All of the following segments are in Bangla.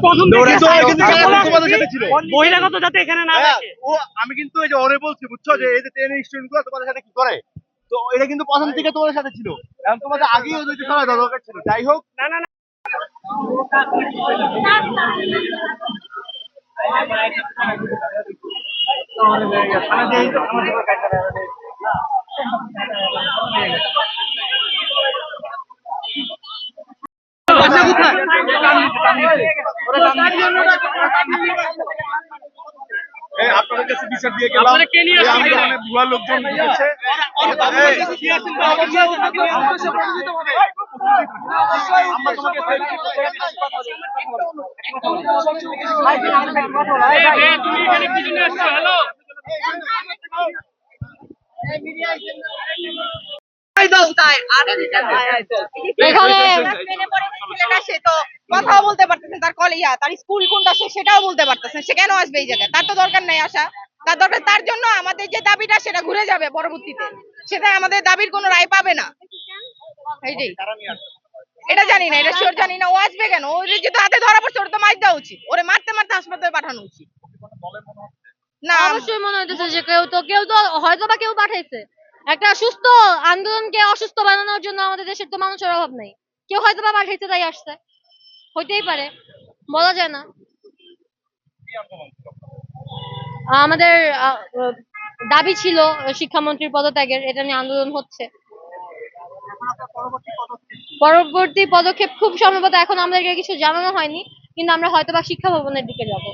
প্রথম বহিরাগত যাতে এখানে না থাকে। আমি কিন্তু এই যে ওরে বলছি, বুঝছো, যে এই যে ট্রেনের স্টুডেন্ট গুলো তোমাদের সাথে কি করে, তো এটা কিন্তু প্রথম থেকে তোমাদের সাথে ছিল, এখন তোমাদের আগেই ওদেরকে সরাই দেওয়া দরকার ছিল। যাই হোক, না না না, আপনাদের কাছে বিচার দিয়ে গেলাম, আপনারা কে নিয়ে আসছেন এখানে? অনেক ভুয়া লোকজন ঢুকেছে। তুমি এখানে কি জন্য আসছো? হ্যালো, এখানে ছেলেটা সে তো কথাও বলতে পারতেছে, তার কলেজা তার স্কুল কোনটা সেটাও বলতে পারতেছে, সে কেন আসবে এই জায়গায়? তার তো দরকার নেই আসা। তার দরকার, তার জন্য আমাদের যে দাবিটা সেটা ঘুরে যাবে পরবর্তীতে, সেটা আমাদের দাবির কোনো রায় পাবে না। এইটাই, এটা জানি না, এটা শিওর জানি না। ও আসবে কেন? ওর যেহেতু হাতে ধরা পড়ছে, ওর তো মার দেওয়া উচিত, ওরে মারতে মারতে হাসপাতালে পাঠানো উচিত। না, অবশ্যই মনে হইতেছে যে কেউ তো হয়তো বা কেউ পাঠাইছে। একটা সুস্থ আন্দোলনকে অসুস্থ বানানোর জন্য আমাদের দেশের তো মানুষের অভাব নাই। কেউ হয়তো বা পাঠাইছে, তাই আসছে, হইতেই পারে, বলা যায় না। আমাদের দাবি ছিল শিক্ষামন্ত্রীর পদত্যাগের, এটা নিয়ে আন্দোলন হচ্ছে। পরবর্তী পদক্ষেপ খুব সম্ভবত এখন আমাদেরকে কিছু জানানো হয়নি, কিন্তু আমরা হয়তোবা শিক্ষা ভবনের দিকে যাব।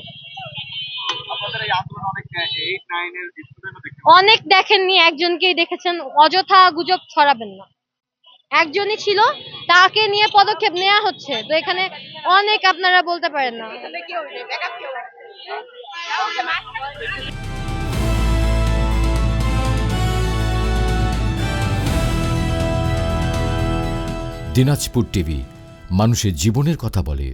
অনেক দেখেননি, একজনকেই দেখেছেন, অযথা গুজব ছড়াবেন না। একজনই ছিল, তাকে নিয়ে পদক্ষেপ নেওয়া হচ্ছে, তো এখানে অনেক আপনারা বলতে পারেন না। কি হবে? ব্যাকআপ কি হবে? দিনাজপুর টিভি, মানুষের জীবনের কথা বলে।